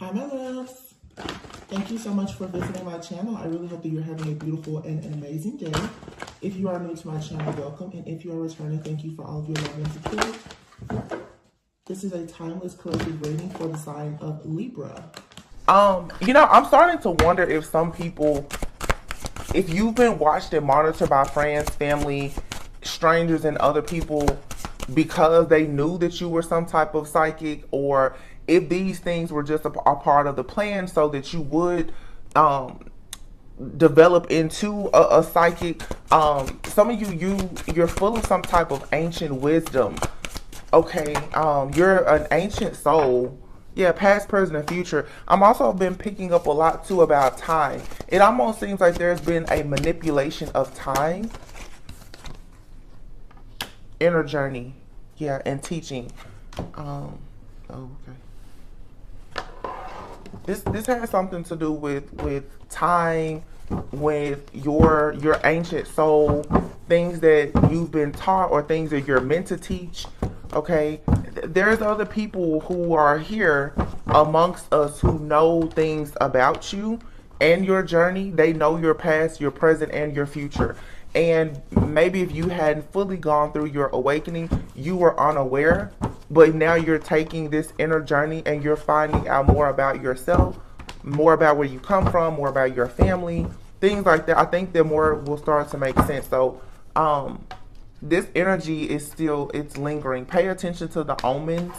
Hi, my loves. Thank you so much for visiting my channel. I really hope that you're having a beautiful and an amazing day. If you are new to my channel, welcome. And if you are returning, thank you for all of your love and support. This is a timeless collective reading for the sign of Libra. I'm starting to wonder if some people, if you've been watched and monitored by friends, family, strangers, and other people because they knew that you were some type of psychic, or if these things were just a part of the plan so that you would develop into a psychic. Some of you're full of some type of ancient wisdom. Okay, you're an ancient soul. Yeah, past, present, and future. I'm also been picking up a lot too about time. It almost seems like there's been a manipulation of time. Inner journey, yeah, and teaching. Okay. This has something to do with time, with your ancient soul, things that you've been taught or things that you're meant to teach. Okay, there's other people who are here amongst us who know things about you and your journey. They know your past, your present, and your future. And maybe if you hadn't fully gone through your awakening, you were unaware, but now you're taking this inner journey and you're finding out more about yourself, more about where you come from, more about your family, things like that. I think the more will start to make sense. So, this energy is still, it's lingering. Pay attention to the omens.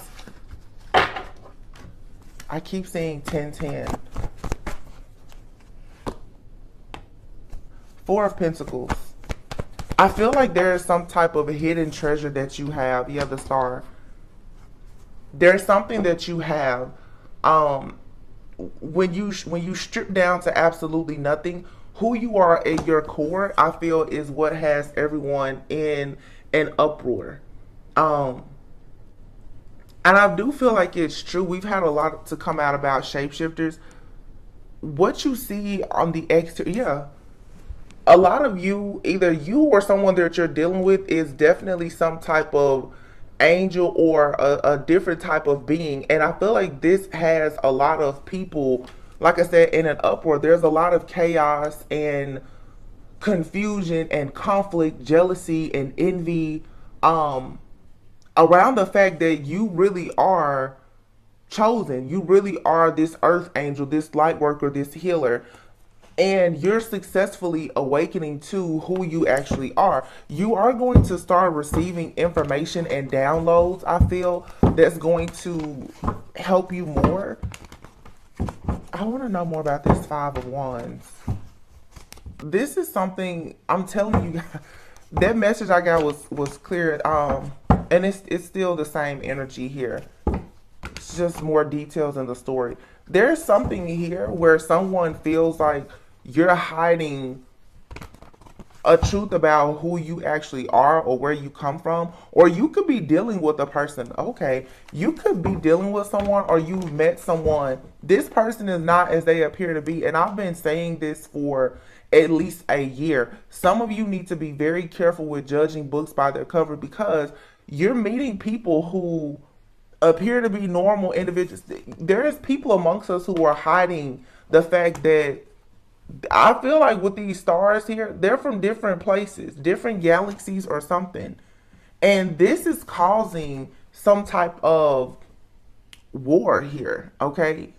I keep seeing 1010. Four of Pentacles. I feel like there is some type of hidden treasure that you have. Yeah, the star. There's something that you have. When you strip down to absolutely nothing, who you are at your core, I feel, is what has everyone in an uproar. And I do feel like it's true. We've had a lot to come out about shapeshifters. What you see on the exterior, yeah. A lot of you, either you or someone that you're dealing with, is definitely some type of angel or a different type of being. And I feel like this has a lot of people, like I said, in an uproar. There's a lot of chaos and confusion and conflict, jealousy and envy around the fact that you really are chosen. You really are this earth angel, this light worker, this healer. And you're successfully awakening to who you actually are. You are going to start receiving information and downloads, I feel, that's going to help you more. I want to know more about this Five of Wands. This is something, I'm telling you, that message I got was clear. And it's still the same energy here. It's just more details in the story. There's something here where someone feels like you're hiding a truth about who you actually are or where you come from. Or you could be dealing with a person. Okay, you could be dealing with someone, or you've met someone. This person is not as they appear to be. And I've been saying this for at least a year. Some of you need to be very careful with judging books by their cover, because you're meeting people who appear to be normal individuals. There is people amongst us who are hiding the fact that, I feel like with these stars here, they're from different places, different galaxies or something. And this is causing some type of war here, okay?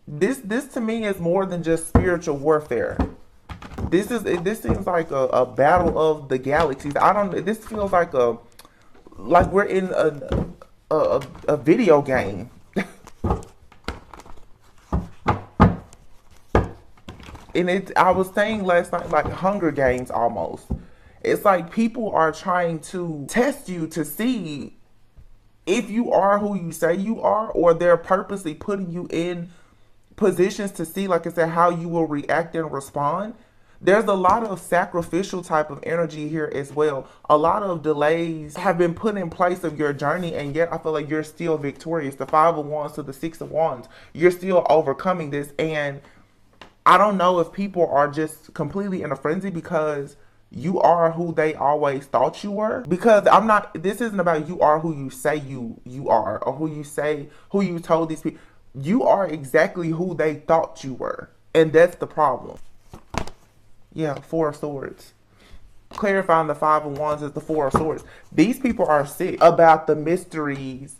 This to me is more than just spiritual warfare. This seems like a battle of the galaxies. This feels like we're in a video game. And I was saying last night, like Hunger Games almost. It's like people are trying to test you to see if you are who you say you are, or they're purposely putting you in positions to see, like I said, how you will react and respond. There's a lot of sacrificial type of energy here as well. A lot of delays have been put in place of your journey, and yet I feel like you're still victorious. The Five of Wands to the Six of Wands. You're still overcoming this, and I don't know if people are just completely in a frenzy because you are who they always thought you were. Because this isn't about you are who you say you are, or who you told these people. You are exactly who they thought you were. And that's the problem. Yeah, Four of Swords. Clarifying the Five of Wands is the Four of Swords. These people are sick about the mysteries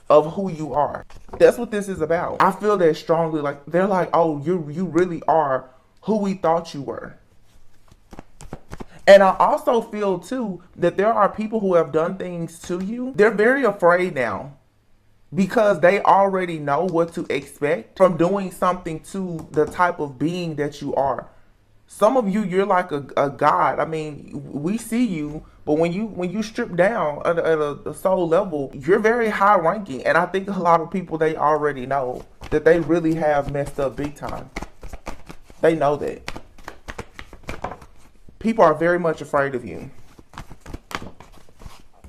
of who you are. That's what this is about. I feel that strongly. Like, they're like, oh, you really are who we thought you were. And I also feel too that there are people who have done things to you. They're very afraid now because they already know what to expect from doing something to the type of being that you are. Some of you, you're like a god. I mean, we see you, but when you strip down at a soul level, you're very high ranking. And I think a lot of people, they already know that they really have messed up big time. They know that. People are very much afraid of you.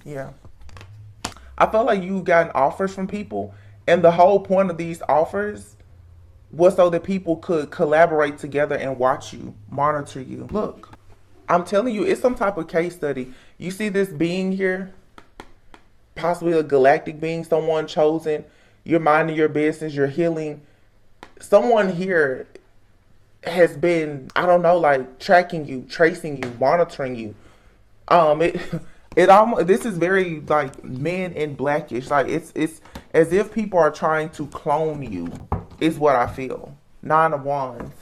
Yeah. I feel like you've gotten offers from people, and the whole point of these offers was so that people could collaborate together and watch you, monitor you. Look, I'm telling you, it's some type of case study. You see this being here, possibly a galactic being, someone chosen. You're minding your business, you're healing. Someone here has been, I don't know, like tracking you, tracing you, monitoring you. It almost, this is very like Men in Blackish. Like it's as if people are trying to clone you, is what I feel. Nine of Wands.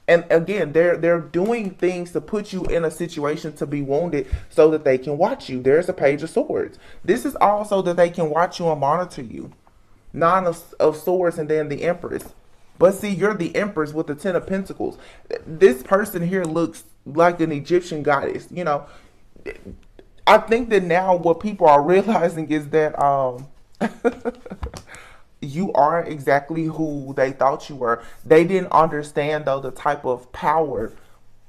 And again, they're doing things to put you in a situation to be wounded so that they can watch you. There's a Page of Swords. This is also that they can watch you and monitor you. Nine of Swords and then the Empress. But see, you're the Empress with the Ten of Pentacles. This person here looks like an Egyptian goddess. You know, I think that now what people are realizing is that you are exactly who they thought you were. They didn't understand, though, the type of power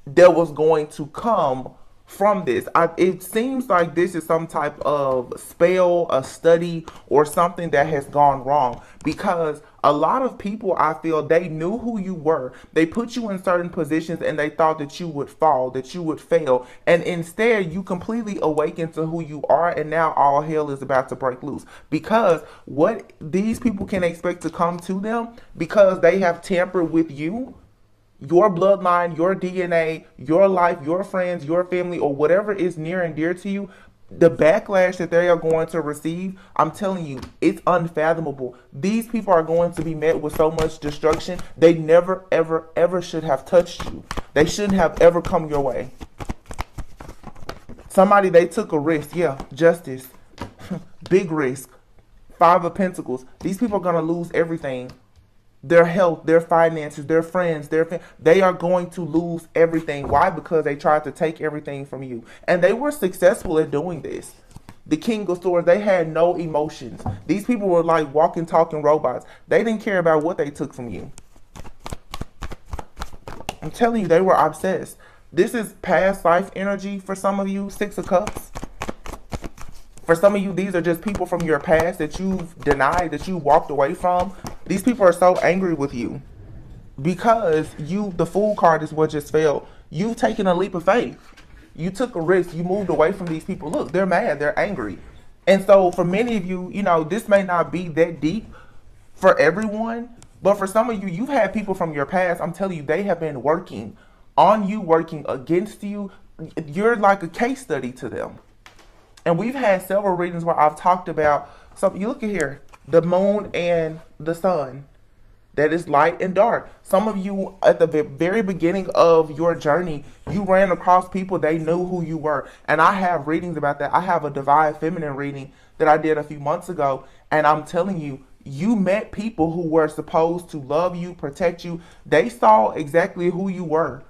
that was going to come from this. It seems like this is some type of spell, a study, or something that has gone wrong, because a lot of people, I feel, they knew who you were. They put you in certain positions and they thought that you would fall, that you would fail, and instead you completely awaken to who you are, and now all hell is about to break loose. Because what these people can expect to come to them, because they have tampered with you, your bloodline, your DNA, your life, your friends, your family, or whatever is near and dear to you, the backlash that they are going to receive, I'm telling you, it's unfathomable. These people are going to be met with so much destruction. They never, ever, ever should have touched you. They shouldn't have ever come your way. Somebody, they took a risk. Yeah, justice. Big risk. Five of Pentacles. These people are going to lose everything. Their health, their finances, their friends, they are going to lose everything. Why? Because they tried to take everything from you. And they were successful at doing this. The King of Swords, they had no emotions. These people were like walking, talking robots. They didn't care about what they took from you. I'm telling you, they were obsessed. This is past life energy for some of you, Six of Cups. For some of you, these are just people from your past that you've denied, that you walked away from. These people are so angry with you because the Fool card is what just failed. You've taken a leap of faith. You took a risk. You moved away from these people. Look, they're mad. They're angry. And so for many of you, you know, this may not be that deep for everyone, but for some of you, you've had people from your past. I'm telling you, they have been working on you, working against you. You're like a case study to them. And we've had several readings where I've talked about something. You look at here, the moon and the sun. That is light and dark. Some of you, at the very beginning of your journey, you ran across people, they knew who you were. And I have readings about that. I have a Divine Feminine reading that I did a few months ago. And I'm telling you, you met people who were supposed to love you, protect you. They saw exactly who you were.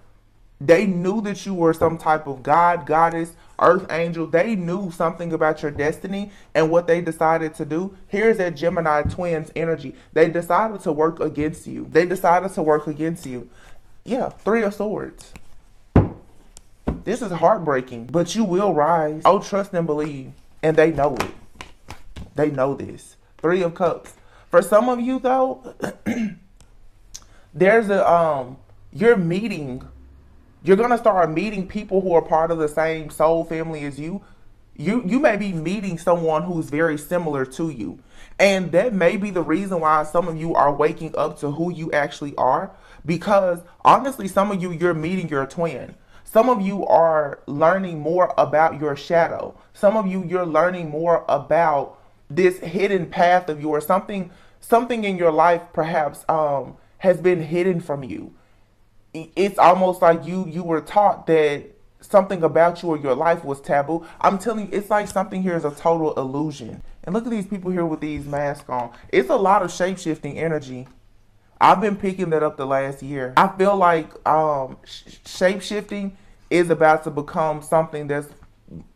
They knew that you were some type of god, goddess, earth angel. They knew something about your destiny, and what they decided to do. Here's that Gemini twins energy. They decided to work against you. They decided to work against you. Yeah, Three of Swords. This is heartbreaking, but you will rise. Oh, trust and believe. And they know it. They know this. Three of Cups. For some of you, though, there's you're going to start meeting people who are part of the same soul family as you. You may be meeting someone who's very similar to you. And that may be the reason why some of you are waking up to who you actually are. Because honestly, some of you, you're meeting your twin. Some of you are learning more about your shadow. Some of you, you're learning more about this hidden path of yours. Something in your life perhaps has been hidden from you. It's almost like you were taught that something about you or your life was taboo. I'm telling you, it's like something here is a total illusion. And look at these people here with these masks on. It's a lot of shape-shifting energy. I've been picking that up the last year. I feel like shape-shifting is about to become something that's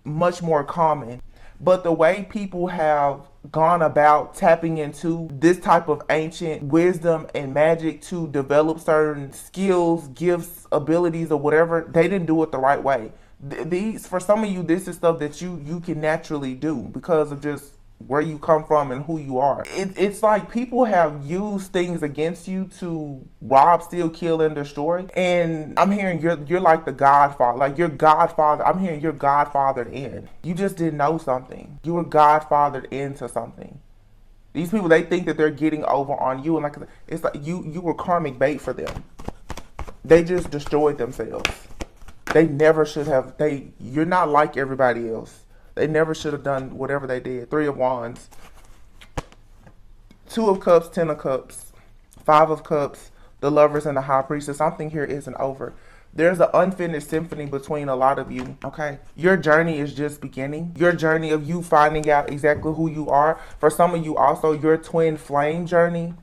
much more common. But the way people have gone about tapping into this type of ancient wisdom and magic to develop certain skills, gifts, abilities, or whatever, they didn't do it the right way. These, for some of you, this is stuff that you can naturally do because of just where you come from and who you are. It's like people have used things against you to rob, steal, kill, and destroy. And I'm hearing you're like the Godfather, like your Godfather. I'm hearing you're Godfathered in. You just didn't know something. You were Godfathered into something. These people, they think that they're getting over on you, and like it's like you were karmic bait for them. They just destroyed themselves. They never should have. You're not like everybody else. They never should have done whatever they did. 3 of Wands. 2 of Cups, 10 of Cups. 5 of Cups, the Lovers, and the High Priestess. Something here isn't over. There's an unfinished symphony between a lot of you, okay? Your journey is just beginning. Your journey of you finding out exactly who you are. For some of you also, your twin flame journey,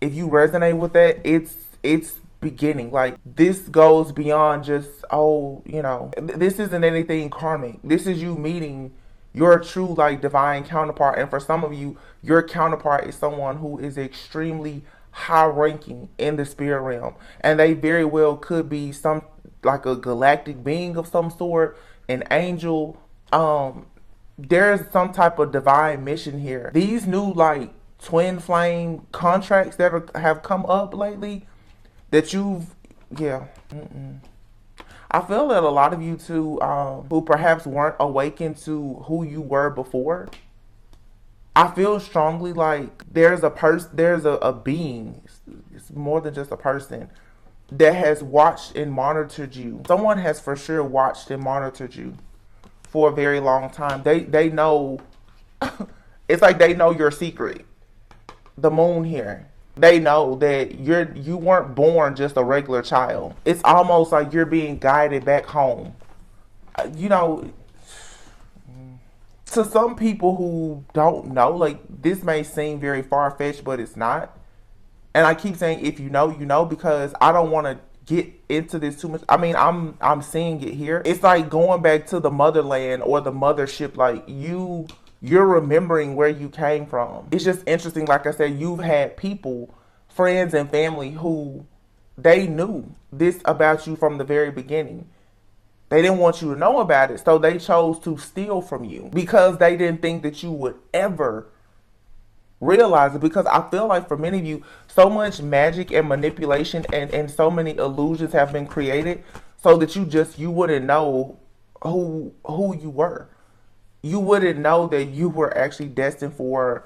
if you resonate with that, it's beginning. Like, this goes beyond just, this isn't anything karmic. This is you meeting your true, like, divine counterpart. And for some of you, your counterpart is someone who is extremely high ranking in the spirit realm, and they very well could be like a galactic being of some sort, an angel. There's some type of divine mission here. These new, like, twin flame contracts that have come up lately, that I feel that a lot of you too, who perhaps weren't awakened to who you were before, I feel strongly like there's a being, it's more than just a person, that has watched and monitored you. Someone has for sure watched and monitored you for a very long time. They know, it's like they know your secret. The moon here. They know that you weren't born just a regular child. It's almost like you're being guided back home. To some people who don't know, like, this may seem very far-fetched, but it's not. And I keep saying, if you know, you know, because I don't want to get into this too much. I mean, I'm seeing it here. It's like going back to the motherland or the mothership. Like, you're remembering where you came from. It's just interesting. Like I said, you've had people, friends and family, who they knew this about you from the very beginning. They didn't want you to know about it, so they chose to steal from you because they didn't think that you would ever realize it. Because I feel like for many of you, so much magic and manipulation and so many illusions have been created so that you wouldn't know who you were. You wouldn't know that you were actually destined for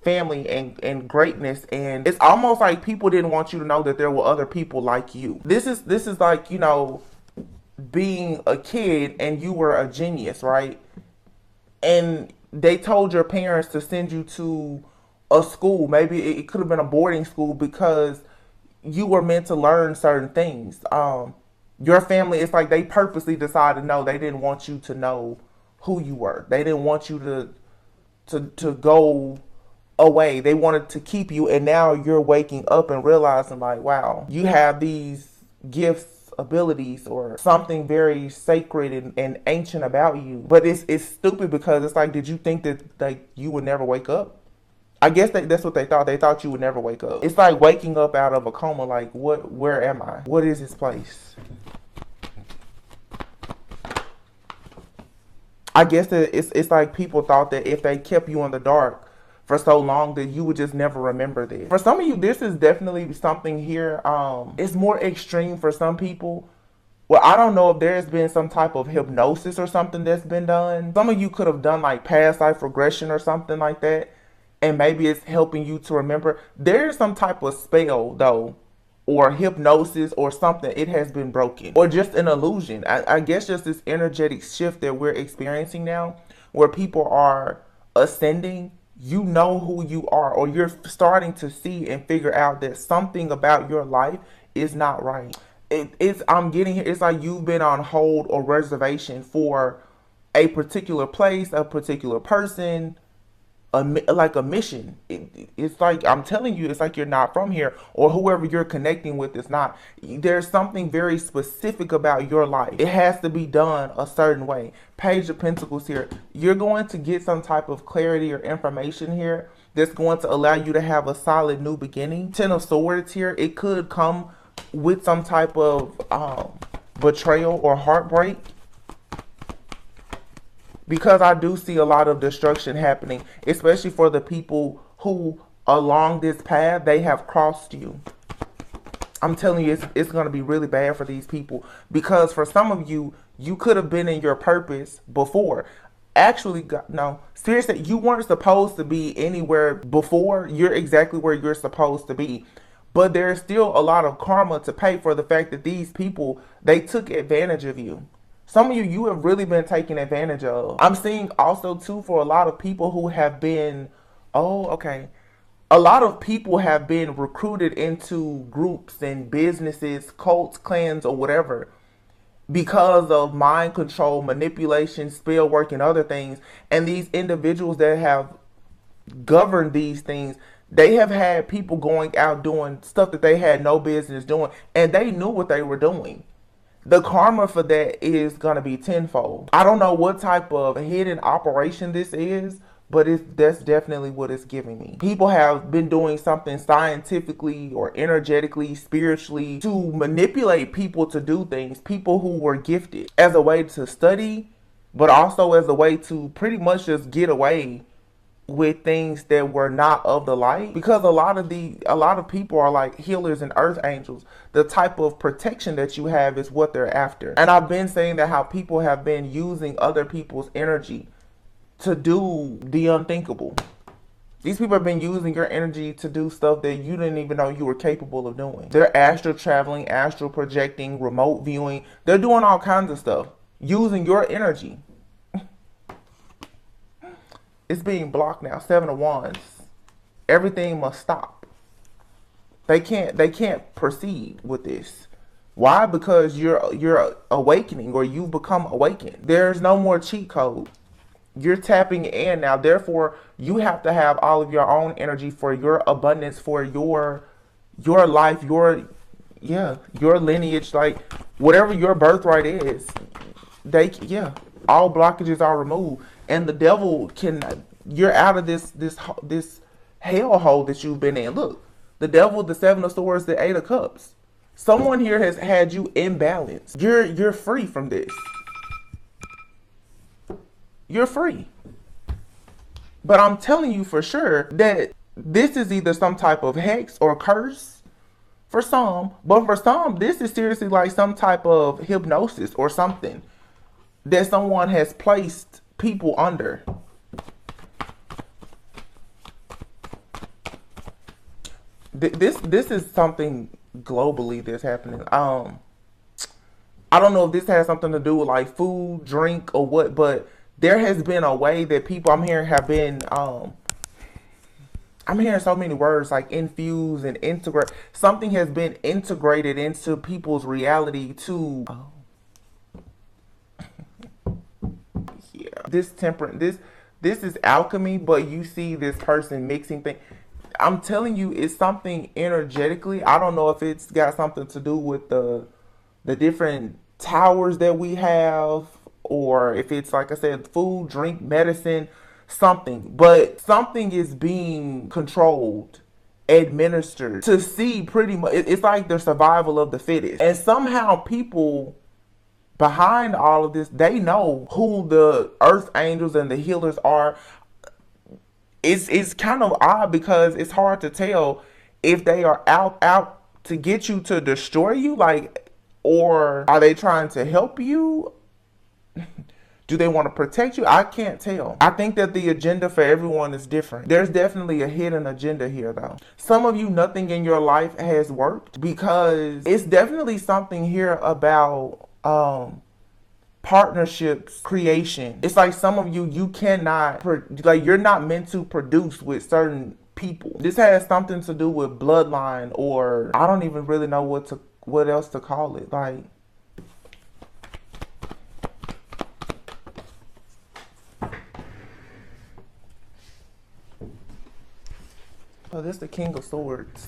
family and greatness. And it's almost like people didn't want you to know that there were other people like you. This is like, being a kid and you were a genius, right? And they told your parents to send you to a school. Maybe it could have been a boarding school because you were meant to learn certain things. Your family, it's like they purposely decided, no, they didn't want you to know who you were. They didn't want you to go away. They wanted to keep you, and now you're waking up and realizing, like, wow, you have these gifts, abilities, or something very sacred and ancient about you. But it's stupid because it's like, did you think that, like, you would never wake up? I guess that's what they thought. They thought you would never wake up. It's like waking up out of a coma. Like, where am I? What is this place? I guess that it's like people thought that if they kept you in the dark for so long that you would just never remember this. For some of you, this is definitely something here. It's more extreme for some people. Well, I don't know if there's been some type of hypnosis or something that's been done. Some of you could have done like past life regression or something like that. And maybe it's helping you to remember. There's some type of spell though, or hypnosis or something. It has been broken. Or just an illusion. I guess just this energetic shift that we're experiencing now, where people are ascending. You know who you are, or you're starting to see and figure out that something about your life is not right. I'm getting here. It's like you've been on hold or reservation for a particular place, a particular person, like a mission. It's like, I'm telling you, it's like you're not from here, or whoever you're connecting with is not. There's something very specific about your life. It has to be done a certain way. Page of Pentacles here. You're going to get some type of clarity or information here that's going to allow you to have a solid new beginning. Ten of Swords here. It could come with some type of betrayal or heartbreak, because I do see a lot of destruction happening, especially for the people who along this path, they have crossed you. I'm telling you, it's going to be really bad for these people, because for some of you, you could have been in your purpose before. Actually, no, seriously, you weren't supposed to be anywhere before. You're exactly where you're supposed to be. But there's still a lot of karma to pay for the fact that these people, they took advantage of you. Some of you, you have really been taken advantage of. I'm seeing also too, for a lot of people who have been, a lot of people have been recruited into groups and businesses, cults, clans, or whatever, because of mind control, manipulation, spell work, and other things. And these individuals that have governed these things, they have had people going out doing stuff that they had no business doing, and they knew what they were doing. The karma for that is going to be tenfold. I don't know what type of hidden operation this is, but that's definitely what it's giving me. People have been doing something scientifically or energetically, spiritually, to manipulate people to do things, people who were gifted, as a way to study, but also as a way to pretty much just get away with things that were not of the light. Because a lot of people are like healers and earth angels. The type of protection that you have is what they're after. And I've been saying that how people have been using other people's energy to do the unthinkable. These people have been using your energy to do stuff that you didn't even know you were capable of doing. They're astral traveling, astral projecting, remote viewing. They're doing all kinds of stuff using your energy. It's being blocked now. 7 of Wands. Everything must stop. They can't proceed with this. Why? Because you're awakening, or you've become awakened. There's no more cheat code. You're tapping in now. Therefore, you have to have all of your own energy for your abundance, for your life, your lineage, like whatever your birthright is. All blockages are removed. And the devil you're out of this hellhole that you've been in. Look, the devil, the 7 of Swords, the 8 of Cups. Someone here has had you imbalanced. You're free from this. You're free. But I'm telling you for sure that this is either some type of hex or curse for some. But for some, this is seriously like some type of hypnosis or something that someone has placed people under. This is something globally that's happening. I don't know if this has something to do with like food, drink, or what, but there has been a way that people I'm hearing have been I'm hearing so many words like infuse and integrate. Something has been integrated into people's reality to this is alchemy, but you see this person mixing things. I'm telling you, it's something energetically. I don't know if it's got something to do with the different towers that we have, or if it's, like I said, food, drink, medicine, something. But something is being controlled, administered, to see pretty much. It's like the survival of the fittest. And somehow people behind all of this, they know who the earth angels and the healers are. It's kind of odd because it's hard to tell if they are out to get you, to destroy you, like, or are they trying to help you? Do they want to protect you? I can't tell. I think that the agenda for everyone is different. There's definitely a hidden agenda here, though. Some of you, nothing in your life has worked because it's definitely something here about partnerships, creation. It's like some of you cannot, like you're not meant to produce with certain people. This has something to do with bloodline, or I don't even really know what else to call it. Like, oh, this is the King of Swords.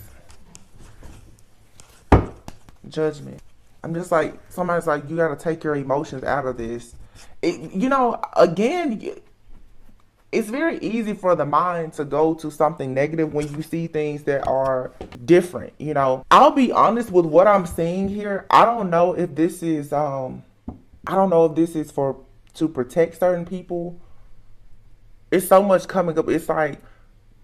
Judgment. I'm just like, somebody's like, you got to take your emotions out of this. Again, it's very easy for the mind to go to something negative when you see things that are different. I'll be honest with what I'm seeing here. I don't know if this is, for to protect certain people. It's so much coming up. It's like,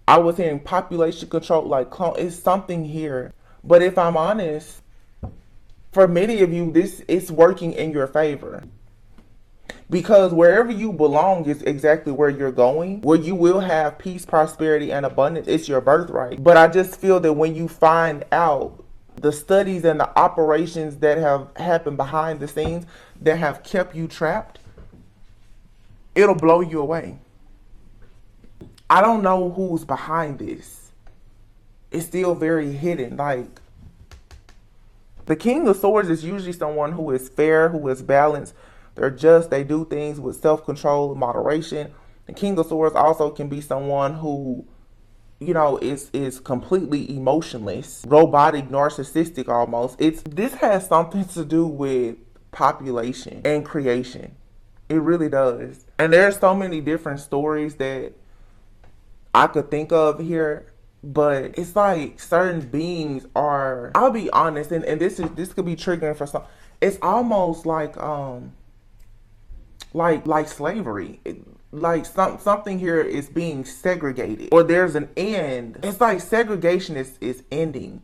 I was hearing population control, like it's something here. But if I'm honest, for many of you, this is working in your favor. Because wherever you belong is exactly where you're going, where you will have peace, prosperity, and abundance. It's your birthright. But I just feel that when you find out the studies and the operations that have happened behind the scenes that have kept you trapped, it'll blow you away. I don't know who's behind this. It's still very hidden. Like, the King of Swords is usually someone who is fair, who is balanced. They're just, they do things with self-control and moderation. The King of Swords also can be someone who, is completely emotionless, robotic, narcissistic almost. This has something to do with population and creation. It really does. And there's so many different stories that I could think of here. But it's like certain beings are, I'll be honest, and this could be triggering for some. It's almost like slavery. Something here is being segregated, or there's an end. It's like segregation is ending.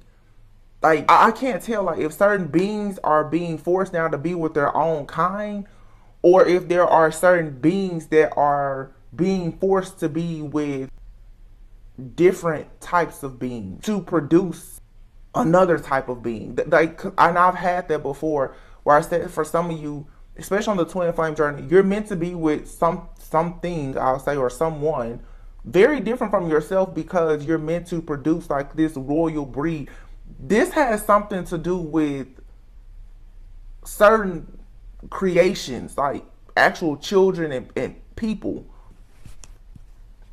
Like, I can't tell, like, if certain beings are being forced now to be with their own kind, or if there are certain beings that are being forced to be with different types of beings to produce another type of being. Like, and I've had that before, where I said for some of you, especially on the twin flame journey, you're meant to be with something, I'll say, or someone very different from yourself, because you're meant to produce like this royal breed. This has something to do with certain creations, like actual children and people.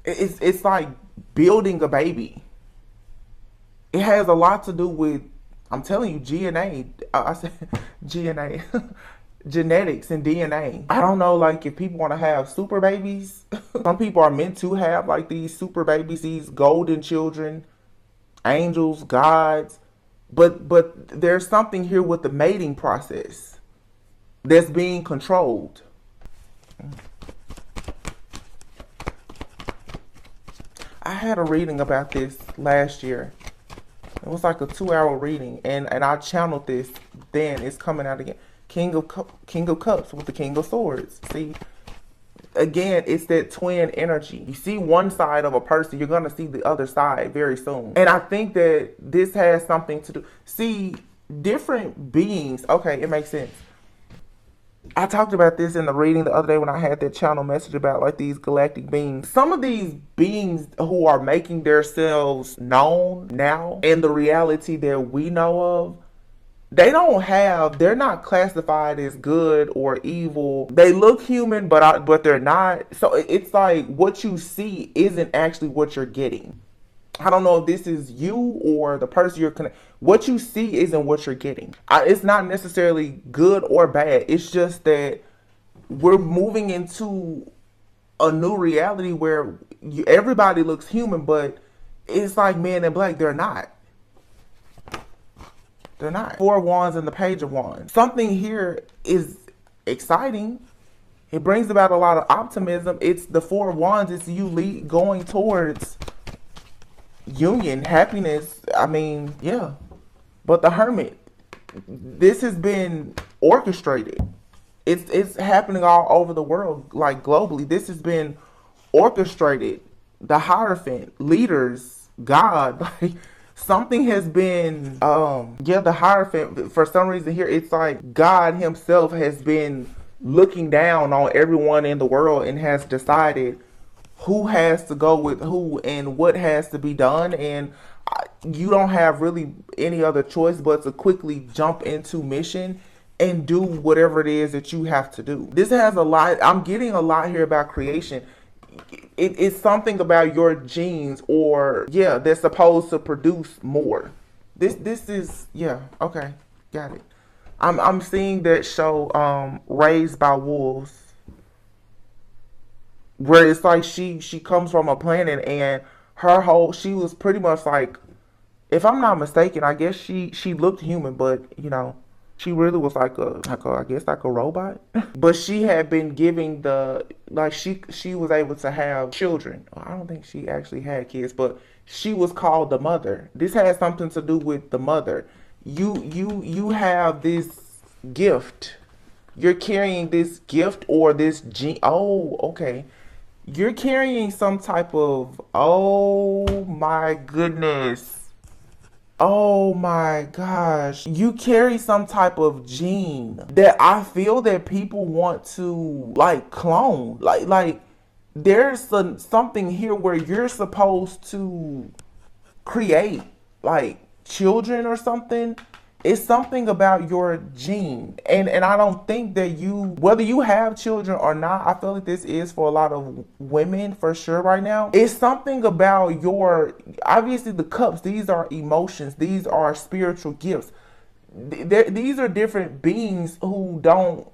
It's like building a baby. It has a lot to do with, I'm telling you, DNA. I said DNA. Genetics and DNA. I don't know, like, if people want to have super babies. Some people are meant to have like these super babies, these golden children, angels, gods. But there's something here with the mating process that's being controlled. I had a reading about this last year. It was like a 2-hour reading, and I channeled this. Then it's coming out again. King of Cups with the King of Swords. See, again, it's that twin energy. You see one side of a person, you're going to see the other side very soon. And I think that this has something to do. See, different beings. Okay, it makes sense. I talked about this in the reading the other day when I had that channel message about like these galactic beings. Some of these beings who are making themselves known now in the reality that we know of, they're not classified as good or evil. They look human, but they're not. So it's like what you see isn't actually what you're getting. I don't know if this is you or the person you're connected. What you see isn't what you're getting. It's not necessarily good or bad. It's just that we're moving into a new reality where everybody looks human, but it's like Men in Black. They're not. They're not. 4 of Wands and the Page of Wands. Something here is exciting. It brings about a lot of optimism. It's the 4 of Wands. It's you going towards union, happiness. I mean, yeah. But the Hermit, this has been orchestrated. It's happening all over the world, like globally. This has been orchestrated. The Hierophant, leaders, God, like something has been the Hierophant, for some reason here it's like God himself has been looking down on everyone in the world and has decided who has to go with who and what has to be done, and you don't have really any other choice but to quickly jump into mission and do whatever it is that you have to do. This has a lot, I'm getting a lot here about creation. It's something about your genes, or they're supposed to produce more. This is okay, got it. I'm seeing that show Raised by Wolves, where it's like she comes from a planet and she was pretty much like, if I'm not mistaken, I guess she looked human, but she really was like a robot. But she had been giving she was able to have children. I don't think she actually had kids, but she was called the mother. This has something to do with the mother. You have this gift. You're carrying this gift or this gene. Oh, okay. You're carrying some type of, oh my goodness. Oh my gosh. You carry some type of gene that I feel that people want to like clone. Like there's something here where you're supposed to create like children or something. It's something about your gene. And I don't think that whether you have children or not, I feel like this is for a lot of women for sure right now. It's something about obviously the cups, these are emotions, these are spiritual gifts. These are different beings who don't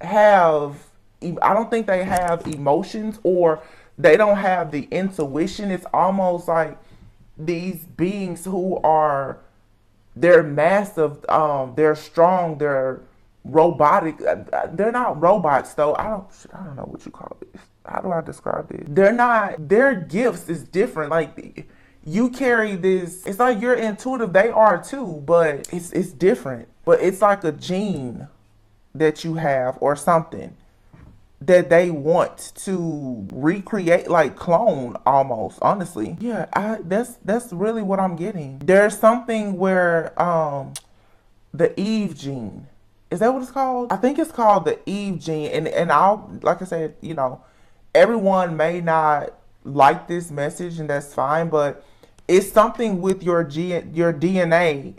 have, I don't think they have emotions, or they don't have the intuition. It's almost like these beings who are, they're massive, they're strong, they're robotic. They're not robots though. I don't know what you call it. How do I describe this? Their gifts is different. Like you carry this, it's like you're intuitive, they are too, but it's different. But it's like a gene that you have or something that they want to recreate, like clone almost, honestly. That's really what I'm getting. There's something where the Eve gene, is that what it's called? I think it's called the Eve gene, and I'll, like I said, everyone may not like this message, and that's fine, but it's something with your DNA.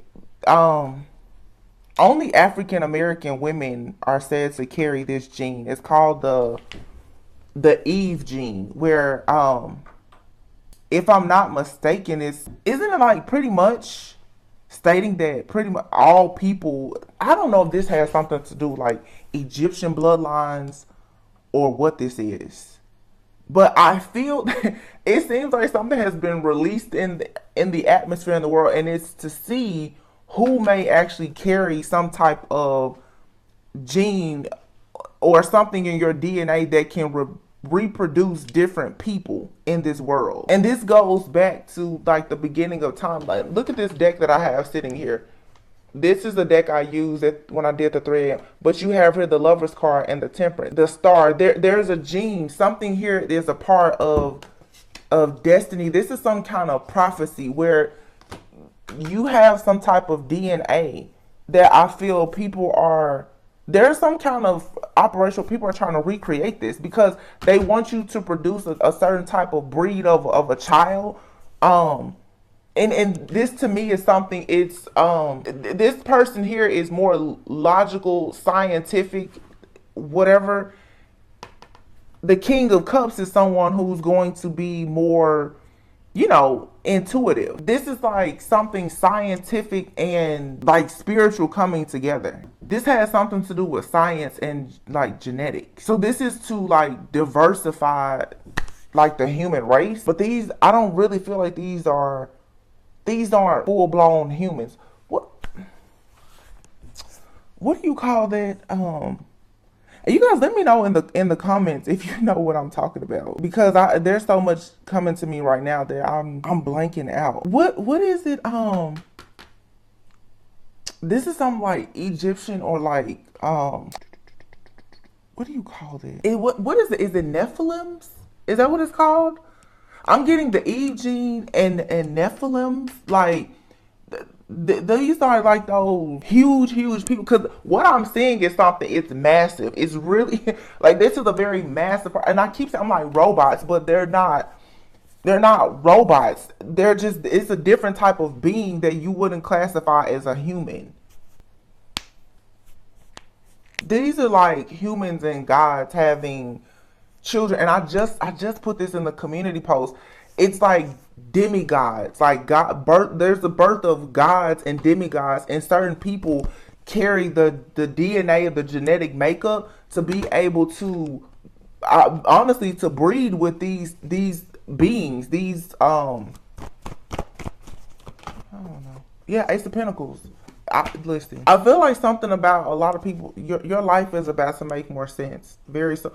Only African American women are said to carry this gene. It's called the Eve gene, where if I'm not mistaken, isn't it like pretty much stating that pretty much all people, I don't know if this has something to do with like Egyptian bloodlines or what this is, but I feel it seems like something has been released in the atmosphere in the world, and it's to see who may actually carry some type of gene or something in your DNA that can reproduce different people in this world. And this goes back to like the beginning of time. Like, look at this deck that I have sitting here. This is the deck I used when I did the thread. But you have here the Lover's card and the Temperance, the Star. There's a gene. Something here is a part of destiny. This is some kind of prophecy where you have some type of DNA that I feel there's some kind of operation. People are trying to recreate this because they want you to produce a certain type of breed of a child. And this to me is something, it's this person here is more logical, scientific, whatever. The King of Cups is someone who's going to be more, intuitive. This is like something scientific and like spiritual coming together. This has something to do with science and like genetics. So this is to like diversify like the human race. But I don't really feel like these aren't full-blown humans. What do you call that? And you guys let me know in the comments if you know what I'm talking about, because there's so much coming to me right now that I'm blanking out. What is it? This is something like Egyptian or like what do you call this? What is it? Is it Nephilims? Is that what it's called? I'm getting the Eve gene and Nephilims. Like these are like those huge people. Because what I'm seeing is something. It's massive. It's really like this is a very massive. And I keep saying I'm like robots, but they're not. They're not robots. They're just. It's a different type of being that you wouldn't classify as a human. These are like humans and gods having children, and I just put this in the community post. It's like demigods, like God birth. There's the birth of gods and demigods, and certain people carry the DNA of the genetic makeup to be able to, honestly, to breed with these beings. These I don't know. Yeah, Ace of Pentacles. Listen, I feel like something about a lot of people. Your life is about to make more sense. Very so.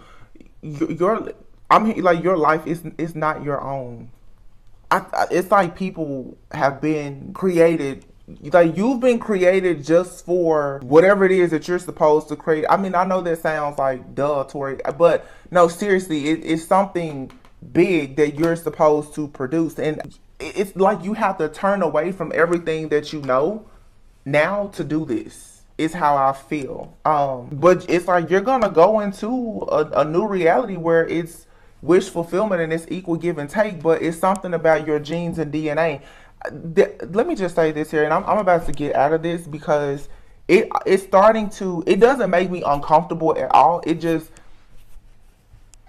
Your life is not your own. It's like people have been created. Like you've been created just for whatever it is that you're supposed to create. I mean, I know that sounds like duh, Tori, but no, seriously, it's something big that you're supposed to produce, and it's like you have to turn away from everything that you know now to do this. Is how I feel. But it's like you're gonna go into a new reality where it's wish fulfillment and it's equal give and take, but it's something about your genes and DNA. Let me just say this here, and I'm about to get out of this because it's starting to. It doesn't make me uncomfortable at all. It just,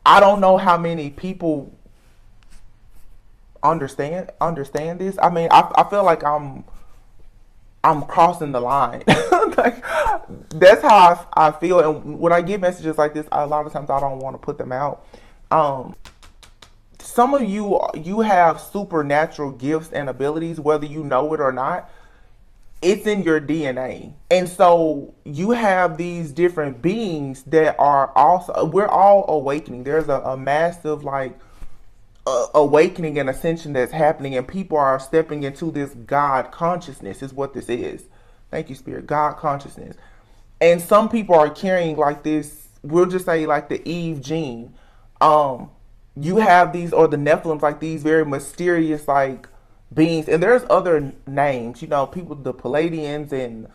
I don't know how many people understand this. I mean, I feel like I'm crossing the line. Like, that's how I feel. And when I get messages like this, a lot of times I don't want to put them out. Some of you have supernatural gifts and abilities, whether you know it or not. It's in your DNA. And so you have these different beings that are also, we're all awakening. There's a massive like awakening and ascension that's happening, and people are stepping into this God consciousness is what this is. Thank you, Spirit. God consciousness. And some people are carrying like this, we'll just say like the Eve gene. You have these, or the Nephilims, like these very mysterious like beings, and there's other names, you know, people, the Palladians, and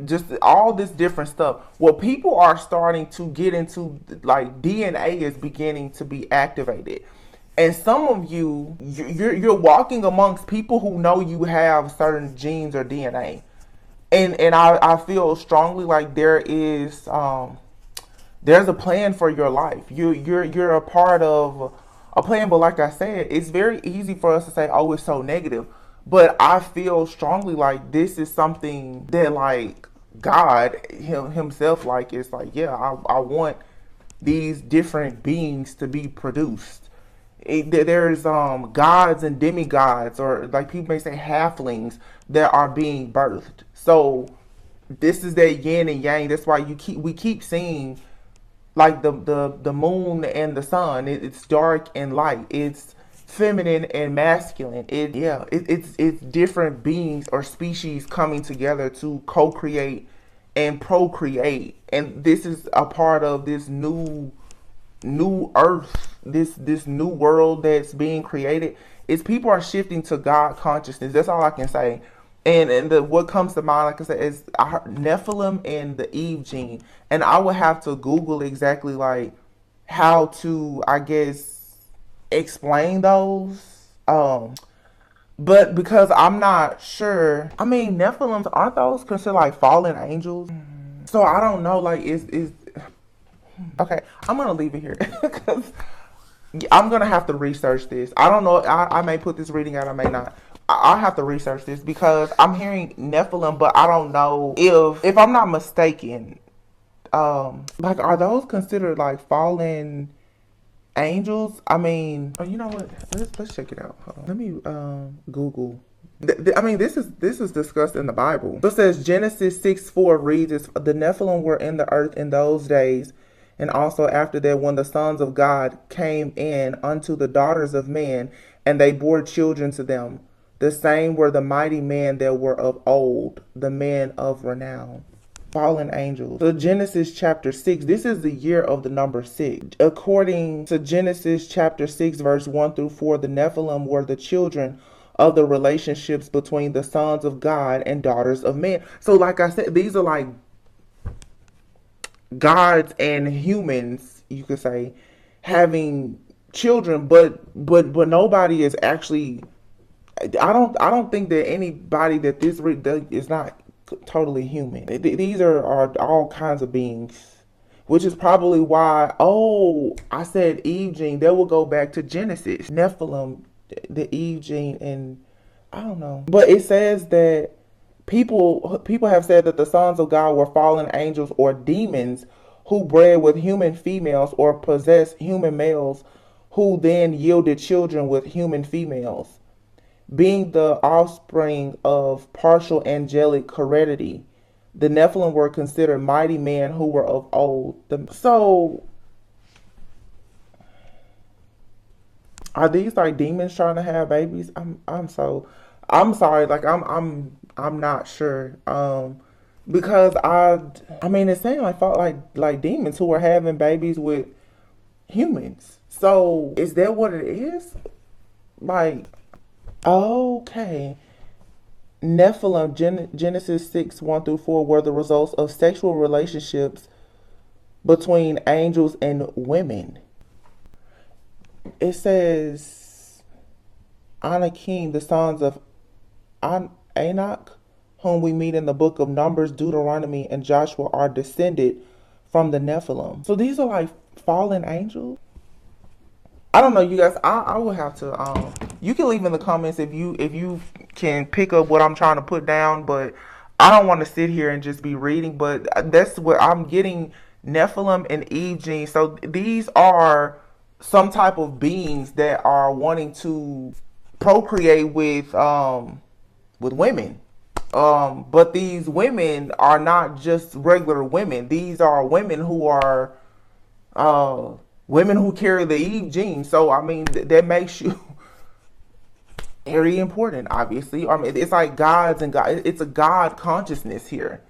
just all this different stuff. Well, people are starting to get into, like, DNA is beginning to be activated. And some of you're walking amongst people who know you have certain genes or DNA. And I feel strongly like there's a plan for your life. You're a part of a plan, but like I said, it's very easy for us to say, oh, it's so negative. But I feel strongly like this is something that like God himself, like, it's like, yeah, I want these different beings to be produced. There's gods and demigods, or like people may say halflings, that are being birthed. So this is that yin and yang. That's why we keep seeing like the moon and the sun. It's dark and light. It's feminine and masculine. It's different beings or species coming together to co-create and procreate. And this is a part of this new earth, this new world that's being created. Is people are shifting to God consciousness. That's all I can say. And what comes to mind, like I said, is Nephilim and the Eve gene. And I would have to Google exactly like how to, I guess, explain those. But because I'm not sure. I mean, Nephilims, aren't those considered like fallen angels? So I don't know, like, is okay, I'm gonna leave it here because I'm gonna have to research this. I don't know. I may put this reading out. I may not. I'll have to research this because I'm hearing Nephilim, but I don't know if I'm not mistaken. Like, are those considered like fallen angels? I mean, oh, you know what? Let's check it out. Hold on. Let me Google. I mean, this is discussed in the Bible. It says Genesis 6:4 reads, "The Nephilim were in the earth in those days, and also after that, when the sons of God came in unto the daughters of men, and they bore children to them. The same were the mighty men that were of old, the men of renown. Fallen angels. So Genesis chapter 6, this is the year of the number 6. According to Genesis chapter 6, verse 1 through 4, the Nephilim were the children of the relationships between the sons of God and daughters of men. So like I said, these are like gods and humans, you could say, having children, but nobody is actually, I don't think that anybody that this is not totally human. These are all kinds of beings, which is probably why, oh, I said Eve gene, that will go back to Genesis. Nephilim, the Eve gene, and I don't know. But it says that people have said that the sons of God were fallen angels or demons who bred with human females or possessed human males who then yielded children with human females. Being the offspring of partial angelic heredity, the Nephilim were considered mighty men who were of old. So, are these like demons trying to have babies? I'm sorry. Like I'm not sure. Because I mean, it seemed like demons who are having babies with humans. So is that what it is? Like, okay. Nephilim, Genesis 6, 1 through 4, were the results of sexual relationships between angels and women. It says, Anakim, the sons of Anak, whom we meet in the book of Numbers, Deuteronomy, and Joshua, are descended from the Nephilim. So these are like fallen angels? I don't know, you guys. I will have to. You can leave in the comments if you can pick up what I'm trying to put down. But I don't want to sit here and just be reading. But that's what I'm getting: Nephilim and Eve genes. So these are some type of beings that are wanting to procreate with women. But these women are not just regular women. These are women who are women who carry the Eve gene. So, I mean, that makes you very important, obviously. I mean, it's like gods and God. It's a God consciousness here.